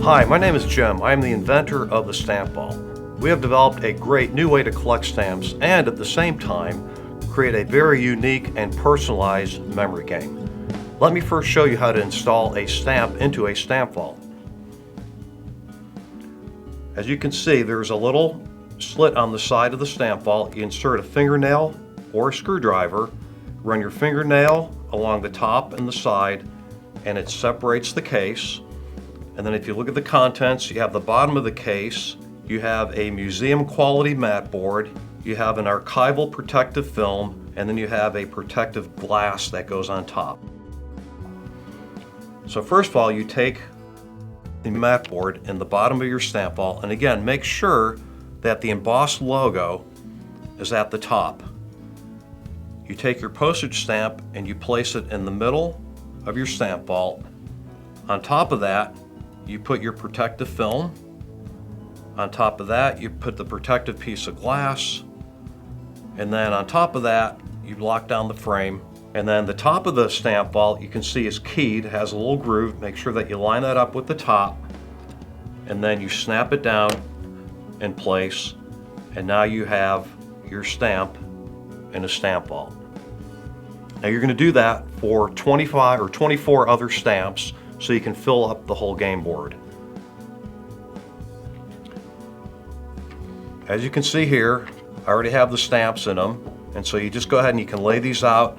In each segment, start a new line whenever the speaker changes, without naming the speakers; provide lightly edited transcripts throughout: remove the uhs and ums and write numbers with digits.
Hi, my name is Jim. I am the inventor of the stamp ball. We have developed a great new way to collect stamps and at the same time create a very unique and personalized memory game. Let me first show you how to install a stamp into a stamp vault. As you can see, there's a little slit on the side of the stamp vault. You insert a fingernail or a screwdriver, run your fingernail along the top and the side, and it separates the case. And then if you look at the contents, you have the bottom of the case, you have a museum quality mat board, you have an archival protective film, and then you have a protective glass that goes on top. So first of all, you take the mat board in the bottom of your stamp vault, and again, make sure that the embossed logo is at the top. You take your postage stamp and you place it in the middle of your stamp vault. On top of that, you put your protective film. On top of that, you put the protective piece of glass. And then on top of that, you lock down the frame. And then the top of the stamp vault, you can see is keyed, has a little groove. Make sure that you line that up with the top. And then you snap it down in place. And now you have your stamp in a stamp vault. Now you're going to do that for 25 or 24 other stamps so you can fill up the whole game board. As you can see here, I already have the stamps in them, and so you just go ahead and you can lay these out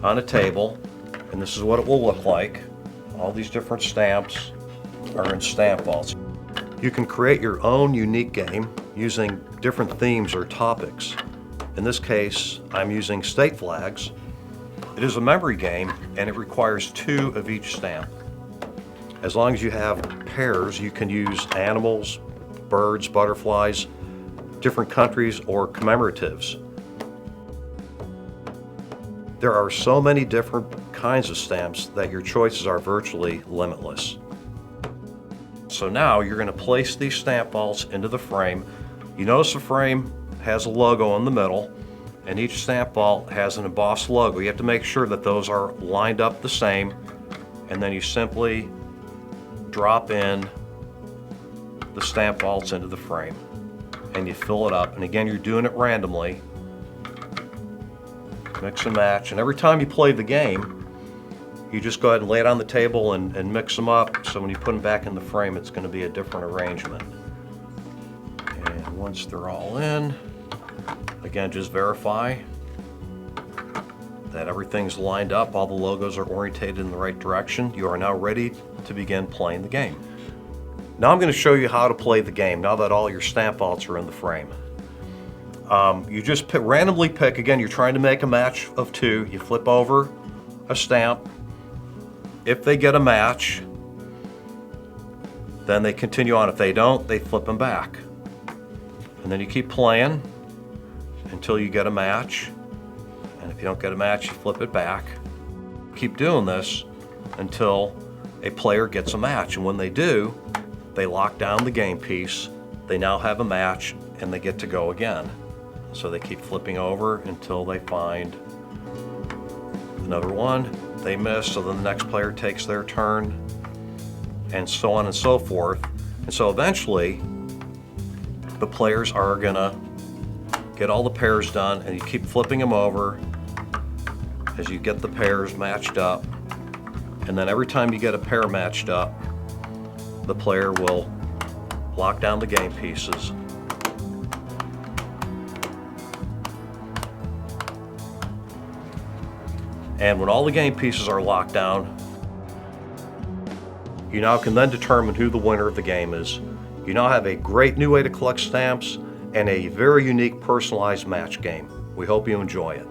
on a table, and this is what it will look like. All these different stamps are in stamp vaults. You can create your own unique game using different themes or topics. In this case, I'm using state flags. It is a memory game, and it requires 2 of each stamp. As long as you have pairs, you can use animals, birds, butterflies, different countries, or commemoratives. There are so many different kinds of stamps that your choices are virtually limitless. So now you're going to place these stamp vaults into the frame. You notice the frame has a logo in the middle, and each stamp vault has an embossed logo. You have to make sure that those are lined up the same, and then you simply drop in the stamp vaults into the frame and you fill it up. And again, you're doing it randomly. Mix and match, and every time you play the game, you just go ahead and lay it on the table and mix them up, so when you put them back in the frame, it's going to be a different arrangement. And once they're all in, again, just verify that everything's lined up, all the logos are orientated in the right direction. You are now ready to begin playing the game. Now I'm going to show you how to play the game now that all your stamp vaults are in the frame. You just randomly pick, again, you're trying to make a match of 2. You flip over a stamp. If they get a match, then they continue on. If they don't, they flip them back. And then you keep playing until you get a match. And if you don't get a match, you flip it back. Keep doing this until a player gets a match. And when they do, they lock down the game piece. They now have a match and they get to go again. So they keep flipping over until they find another one. They miss, so then the next player takes their turn, and so on and so forth. And so eventually, the players are gonna get all the pairs done, and you keep flipping them over as you get the pairs matched up. And then every time you get a pair matched up, the player will lock down the game pieces. And when all the game pieces are locked down, you now can then determine who the winner of the game is. You now have a great new way to collect stamps and a very unique personalized match game. We hope you enjoy it.